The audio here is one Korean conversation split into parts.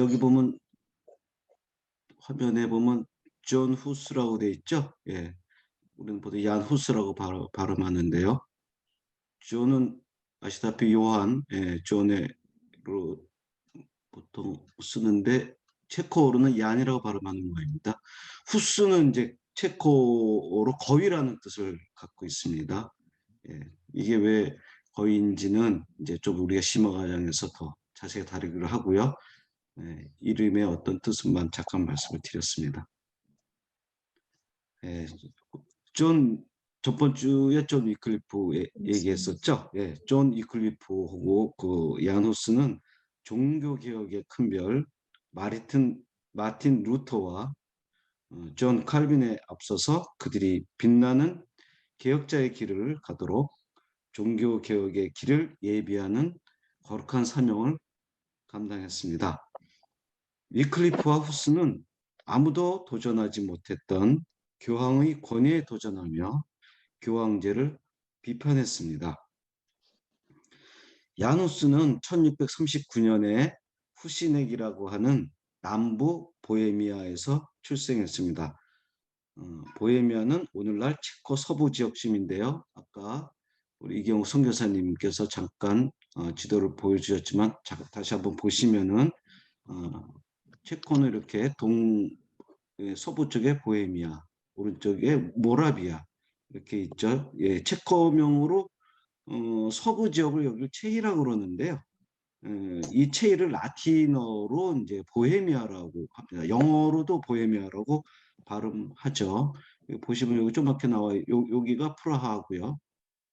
여기 보면 화면에 보면 존 후스라고 돼 있죠? 예. 우리는 보통 얀 후스라고 발음하는데요. 존은 아시다시피 요한, 예, 존으로 보통 쓰는데 체코어로는 얀이라고 발음하는 모양입니다. 후스는 이제 체코어로 거위라는 뜻을 갖고 있습니다. 예, 이게 왜 거위인지는 이제 좀 우리가 심화 과정에서 더 자세히 다루기로 하고요. 예, 이름의 어떤 뜻은만 잠깐 말씀을 드렸습니다. 예, 존, 저번 주에 존 위클리프 얘기했었죠. 예, 존 위클리프하고 그 야누스는 종교 개혁의 큰별 마틴 루터와 존 칼빈에 앞서서 그들이 빛나는 개혁자의 길을 가도록 종교 개혁의 길을 예비하는 거룩한 사명을 감당했습니다. 위클리프와 후스는 아무도 도전하지 못했던 교황의 권위에 도전하며 교황제를 비판했습니다. 야누스는 1639년에 후시넥이라고 하는 남부 보헤미아에서 출생했습니다. 보헤미아는 오늘날 체코 서부 지역쯤인데요. 아까 우리 이경우 선교사님께서 잠깐 지도를 보여주셨지만 다시 한번 보시면은 체코는 이렇게 서부 쪽에 보헤미아, 오른쪽에 모라비아 이렇게 있죠. 예, 체코명으로 서부 지역을 여기 체이라고 그러는데요. 이 체이를 라틴어로 이제 보헤미아라고 합니다. 영어로도 보헤미아라고 발음하죠. 여기 보시면 여기 조그맣게 나와요. 여기가 프라하고요.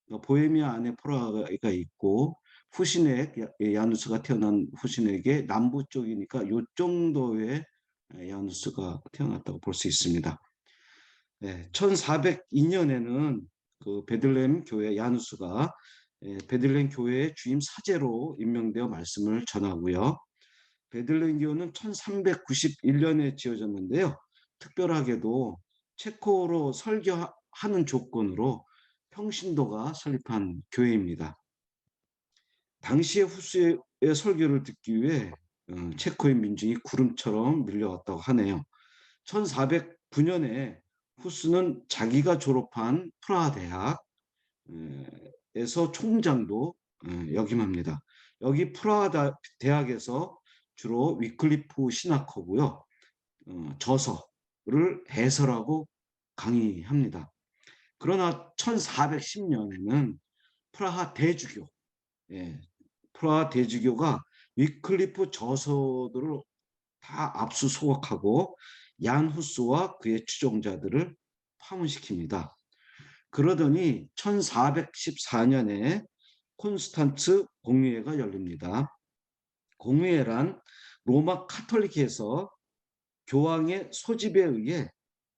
그러니까 보헤미아 안에 프라하가 있고 후시넥 야누스가 태어난 후시넥의 남부 쪽이니까 요 정도의 야누스가 태어났다고 볼 수 있습니다. 네, 1402년에는 그 베들레헴 교회 야누스가 베들레헴 교회의 주임 사제로 임명되어 말씀을 전하고요. 베들레헴 교회는 1391년에 지어졌는데요. 특별하게도 체코로 설교하는 조건으로 평신도가 설립한 교회입니다. 당시의 후스의 설교를 듣기 위해 체코의 민중이 구름처럼 밀려왔다고 하네요. 1409년에 후스는 자기가 졸업한 프라하 대학에서 총장도 역임합니다. 여기 프라하 대학에서 주로 위클리프 신학허고요. 저서를 해설하고 강의합니다. 그러나 1410년에는 프라하 대주교, 예, 프라하 대주교가 위클리프 저서들을 다 압수수색하고 얀 후스와 그의 추종자들을 파문시킵니다. 그러더니 1414년에 콘스탄츠 공의회가 열립니다. 공의회란 로마 카톨릭에서 교황의 소집에 의해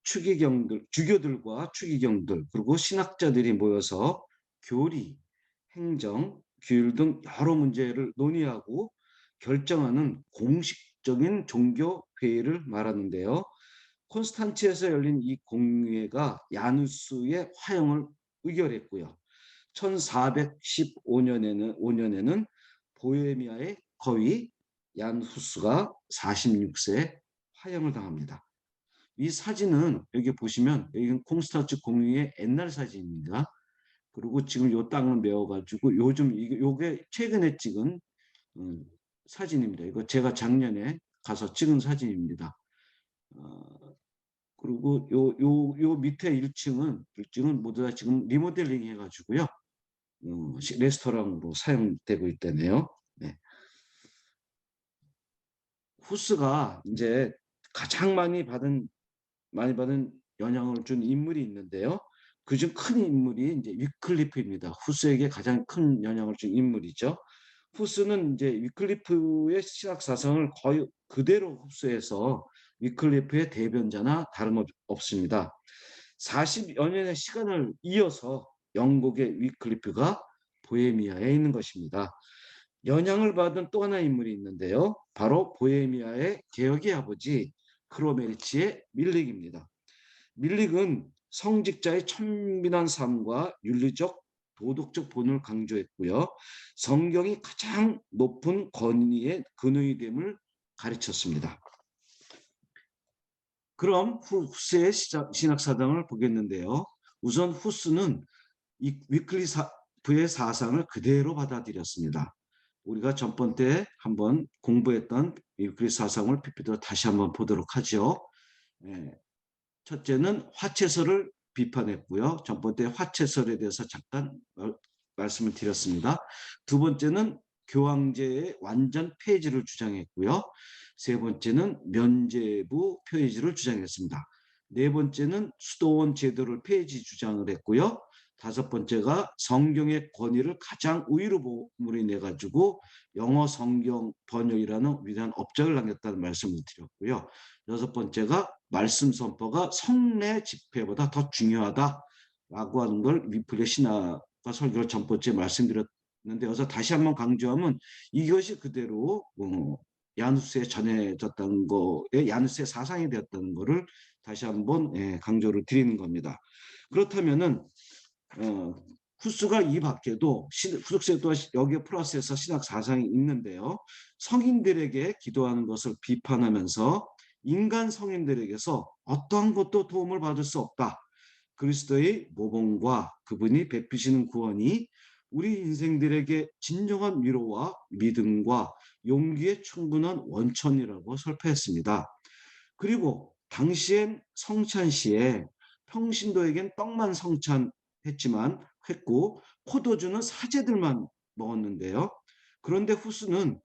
주교들과 추기경들 그리고 신학자들이 모여서 교리, 행정, 규율 등 여러 문제를 논의하고 결정하는 공식적인 종교 회의를 말하는데요. 콘스탄츠에서 열린 이 공회가 야누스의 화형을 의결했고요. 1415년에는 보헤미아의 거위 얀 후스가 46세 화형을 당합니다. 이 사진은 여기 보시면 여기는 콘스탄츠 공의의 옛날 사진입니다. 그리고 지금 요 땅을 메워가지고 요즘 요게 최근에 찍은 사진입니다. 이거 제가 작년에 가서 찍은 사진입니다. 그리고 요 밑에 1층은 모두 다 지금 리모델링 해가지고요. 레스토랑으로 사용되고 있다네요. 네. 후스가 이제 가장 많이 받은 영향을 준 인물이 있는데요. 그중 큰 인물이 이제 위클리프입니다. 후스에게 가장 큰 영향을 준 인물이죠. 후스는 이제 위클리프의 신학 사상을 거의 그대로 흡수해서 위클리프의 대변자나 다름없습니다. 40여 년의 시간을 이어서 영국의 위클리프가 보헤미아에 있는 것입니다. 영향을 받은 또 하나 인물이 있는데요. 바로 보헤미아의 개혁의 아버지 크로메리치의 밀릭입니다. 밀릭은 성직자의 천민한 삶과 윤리적 도덕적 본을 강조했고요. 성경이 가장 높은 권위의 근원이 됨을 가르쳤습니다. 그럼 후스의 신학사상을 보겠는데요. 우선 후스는 이 위클리프의 사상을 그대로 받아들였습니다. 우리가 전번 때 한번 공부했던 위클리 사상을 PPT로 다시 한번 보도록 하죠. 예, 첫째는 화채설을 비판했고요. 전번 때 화채설에 대해서 잠깐 말씀을 드렸습니다. 두 번째는 교황제의 완전 폐지를 주장했고요. 세 번째는 면죄부 폐지를 주장했습니다. 네 번째는 수도원 제도를 폐지 주장을 했고요. 다섯 번째가 성경의 권위를 가장 우위로 몰아내 가지고 영어 성경 번역이라는 위대한 업적을 남겼다는 말씀을 드렸고요. 여섯 번째가 말씀 선포가 성례 집회보다 더 중요하다라고 하는 걸 위플의 신학과 설교를 첫 번째 말씀드렸는데 여기서 다시 한번 강조하면 이것이 그대로 야누스에 전해졌다는 거에 야누스의 사상이 되었다는 것을 다시 한번 강조를 드리는 겁니다. 그렇다면은 후스가 이 밖에도 후스도 여기에 플러스해서 신학 사상이 있는데요. 성인들에게 기도하는 것을 비판하면서 인간 성인들에게서 어떠한 것도 도움을 받을 수 없다. 그리스도의 모범과 그분이 베푸시는 구원이 우리 인생들에게 진정한 위로와 믿음과 용기에 충분한 원천이라고 설파했습니다. 그리고 당시엔 성찬시에 평신도에겐 떡만 성찬했지만 했고 포도주는 사제들만 먹었는데요. 그런데 후스는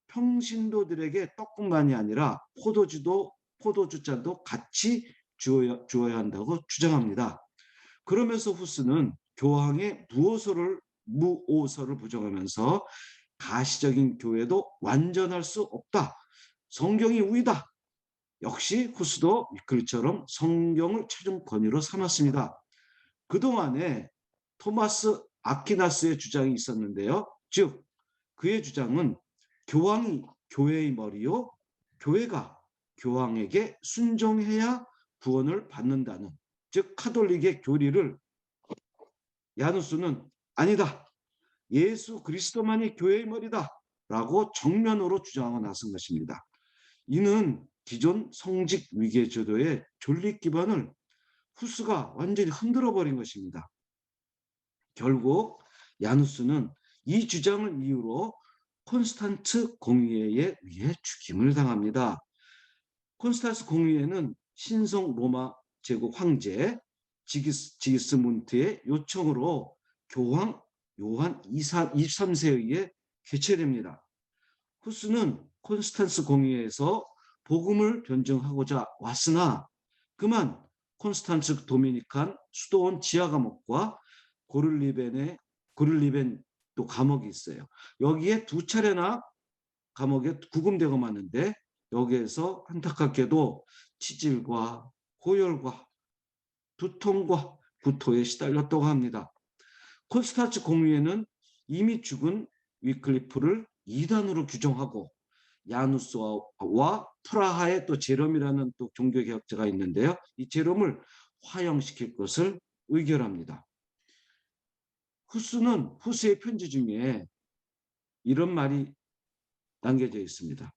평신도들에게 떡뿐만이 아니라 포도주잔도 같이 주어야 한다고 주장합니다. 그러면서 후스는 교황의 무오서를 부정하면서 가시적인 교회도 완전할 수 없다. 성경이 우위다. 역시 후스도 위클리처럼 성경을 최종 권위로 삼았습니다. 그동안에 토마스 아퀴나스의 주장이 있었는데요. 즉 그의 주장은 교황이 교회의 머리요, 교회가 교황에게 순종해야 구원을 받는다는, 즉 카톨릭의 교리를 야누스는 아니다. 예수 그리스도만이 교회의 머리다. 라고 정면으로 주장하고 나선 것입니다. 이는 기존 성직 위계 제도의 존립 기반을 후스가 완전히 흔들어 버린 것입니다. 결국 야누스는 이 주장을 이유로 콘스탄트 공의회에 의해 죽임을 당합니다. 콘스탄스 공의회는 신성 로마 제국 황제 지기스문트의 요청으로 교황 요한 23세에 의해 개최됩니다. 후스는 콘스탄스 공의회에서 복음을 변증하고자 왔으나 그만 콘스탄츠 도미니칸 수도원 지하 감옥과 고를리벤 또 감옥이 있어요. 여기에 두 차례나 감옥에 구금되고 마는데 여기에서 안타깝게도 치질과 고열과 두통과 구토에 시달렸다고 합니다. 콘스탄츠 공의회는 이미 죽은 위클리프를 이단으로 규정하고 야누스와 프라하의 또 제롬이라는 또 종교개혁자가 있는데요. 이 제롬을 화형시킬 것을 의결합니다. 후스의 편지 중에 이런 말이 남겨져 있습니다.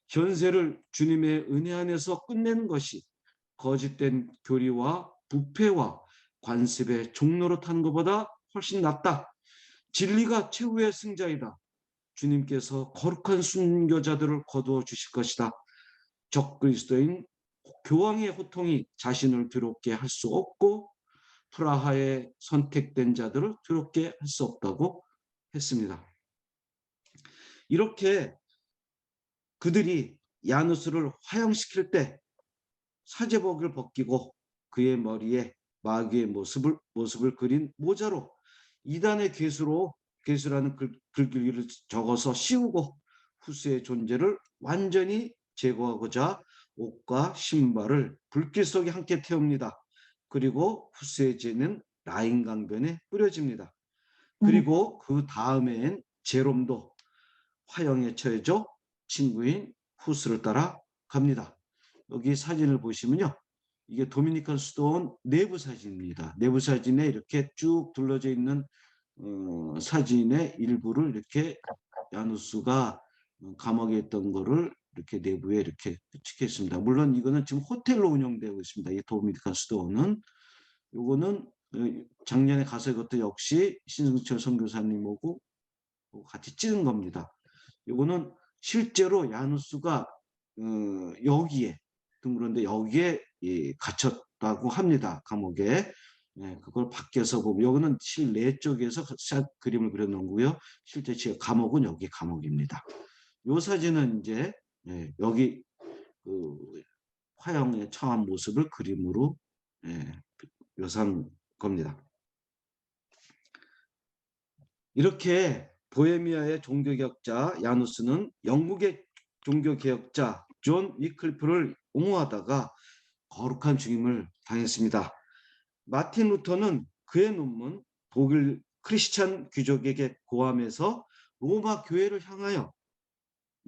현세를 주님의 은혜 안에서 끝내는 것이 거짓된 교리와 부패와 관습의 종로로 타는 것보다 훨씬 낫다. 진리가 최후의 승자이다. 주님께서 거룩한 순교자들을 거두어 주실 것이다. 적그리스도인 교황의 호통이 자신을 두렵게 할 수 없고 프라하의 선택된 자들을 두렵게 할 수 없다고 했습니다. 이렇게 그들이 야누스를 화형시킬 때 사제복을 벗기고 그의 머리에 마귀의 모습을 그린 모자로 이단의 괴수라는 글귀를 적어서 씌우고 후스의 존재를 완전히 제거하고자 옷과 신발을 불길 속에 함께 태웁니다. 그리고 후스의 죄는 라인 강변에 뿌려집니다. 그리고 그 다음엔 제롬도 화형에 처해져 친구인 후스를 따라 갑니다. 여기 사진을 보시면요. 이게 도미니칸 수도원 내부 사진입니다. 내부 사진에 이렇게 쭉 둘러져 있는 사진의 일부를 이렇게 야누스가 감옥에 있던 거를 이렇게 내부에 이렇게 찍혀 있습니다. 물론 이거는 지금 호텔로 운영되고 있습니다. 이 도미니칸 수도원은. 요거는 작년에 가서 이것도 역시 신승철 선교사님하고 같이 찍은 겁니다. 요거는 실제로 야누스가 여기에 드물었는데 여기에 갇혔다고 합니다. 감옥에. 네, 그걸 밖에서 보면 여기는 실내 쪽에서 그림을 그려놓은 거고요. 실제 감옥은 여기 감옥입니다. 이 사진은 이제 여기 그 화형에 처한 모습을 그림으로 묘사한 겁니다. 이렇게 보헤미아의 종교개혁자 야누스는 영국의 종교개혁자 존 위클리프를 옹호하다가 거룩한 죽임을 당했습니다. 마틴 루터는 그의 논문 독일 크리스찬 귀족에게 고함해서 로마 교회를 향하여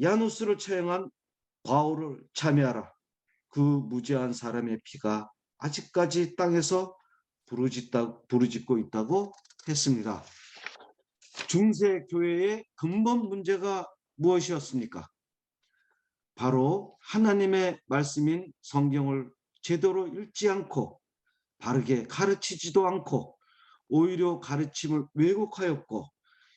야누스를 처형한 바울을 참여하라. 그 무죄한 사람의 피가 아직까지 땅에서 부르짖고 있다고 했습니다. 중세 교회의 근본 문제가 무엇이었습니까? 바로 하나님의 말씀인 성경을 제대로 읽지 않고 바르게 가르치지도 않고 오히려 가르침을 왜곡하였고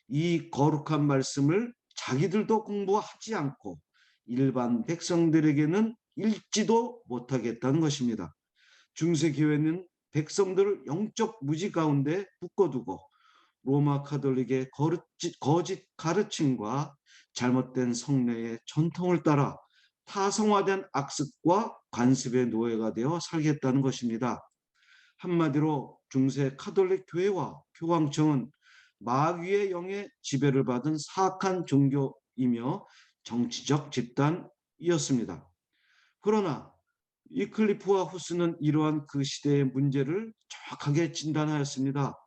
이 거룩한 말씀을 자기들도 공부하지 않고 일반 백성들에게는 읽지도 못하겠다는 것입니다. 중세교회는 백성들을 영적 무지 가운데 묶어두고 로마 카톨릭의 거짓 가르침과 잘못된 성례의 전통을 따라 타성화된 악습과 관습의 노예가 되어 살겠다는 것입니다. 한마디로 중세 카톨릭 교회와 교황청은 마귀의 영의 지배를 받은 사악한 종교이며 정치적 집단이었습니다. 그러나 위클리프와 후스는 이러한 그 시대의 문제를 정확하게 진단하였습니다.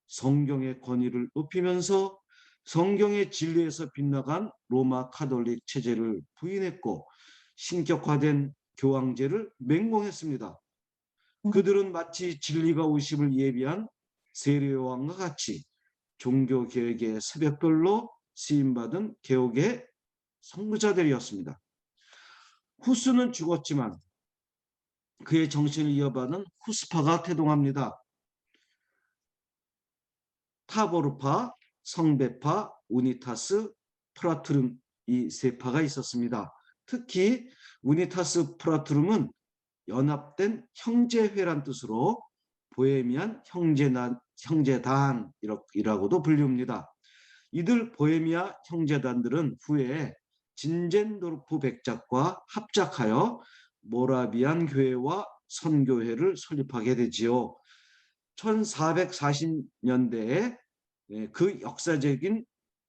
성경의 권위를 높이면서 성경의 진리에서 빗나간 로마 카톨릭 체제를 부인했고 신격화된 교황제를 맹공했습니다. 그들은 마치 진리가 오심을 예비한 세례요한과 같이 종교개혁의 새벽별로 쓰임받은 개혁의 선구자들이었습니다. 후스는 죽었지만 그의 정신을 이어받은 후스파가 태동합니다. 타보르파, 성배파, 우니타스, 프라투름 이 세 파가 있었습니다. 특히 우니타스 프라투름은 연합된 형제회란 뜻으로 보헤미안 형제단이라고도 불립니다. 이들 보헤미아 형제단들은 후에 진젠도르프 백작과 합작하여 모라비안 교회와 선교회를 설립하게 되지요. 1440년대에 그 역사적인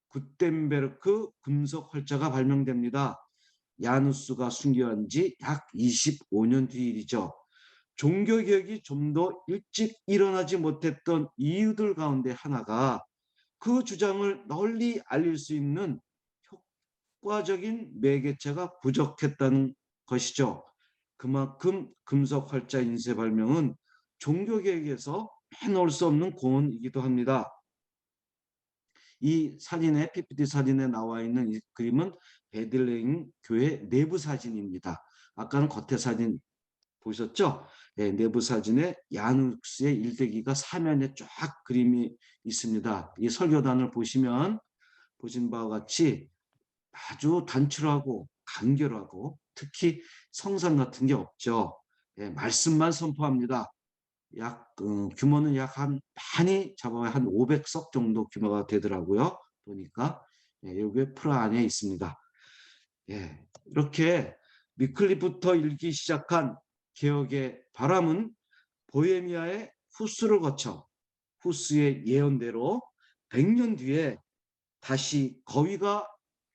구텐베르크 금속 활자가 발명됩니다. 야누스가 순교한 지 약 25년 뒤 일이죠. 종교개혁이 좀 더 일찍 일어나지 못했던 이유들 가운데 하나가 그 주장을 널리 알릴 수 있는 효과적인 매개체가 부족했다는 것이죠. 그만큼 금속 활자 인쇄 발명은 종교개혁에서 빼놓을 수 없는 공헌이기도 합니다. 이 사진에 PPT 사진에 나와 있는 이 그림은 베들레헴 교회 내부 사진입니다. 아까는 겉에 사진 보셨죠? 네, 내부 사진에 야누스의 일대기가 사면에 쫙 그림이 있습니다. 이 설교단을 보신 바와 같이 아주 단출하고 간결하고 특히 성상 같은 게 없죠. 네, 말씀만 선포합니다. 규모는 약 많이 잡아야 한 500석 정도 규모가 되더라고요. 보니까 여기 프라 안에 있습니다. 이렇게 위클리프부터 일기 시작한 개혁의 바람은 보헤미아의 후스를 거쳐 후스의 예언대로 100년 뒤에 다시 거위가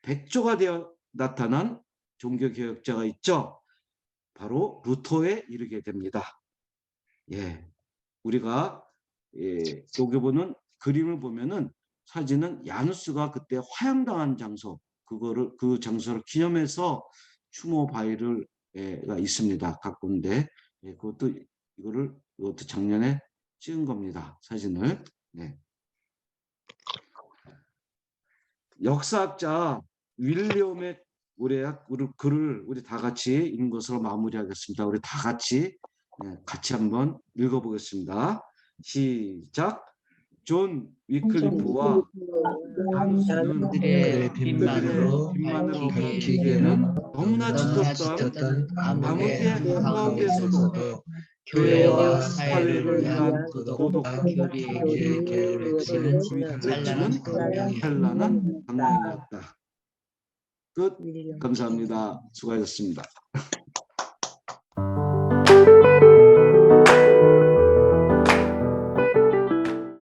백조가 되어 나타난 종교개혁자가 있죠. 바로 루터에 이르게 됩니다. 우리가 여기 보는 그림을 보면은 사진은 야누스가 그때 화양당한 장소 그 장소를 기념해서 추모 바위가 있습니다. 가꾼데 이것도 작년에 찍은 겁니다. 사진을. 역사학자 윌리엄의 우리 글을 우리 다 같이 읽는 것으로 마무리하겠습니다. 우리 다 같이 같이 한번 읽어보겠습니다. 시작. 존 위클리프와 한수는 그의 그들의 빚만으로 밝히기에는 너무나 짙었던 암흑의 한가운데서도 교회와 사회를 위한 고독과 교리의 계율을 외치는 찬란한 방향이었다. 끝. 감사합니다. 수고하셨습니다.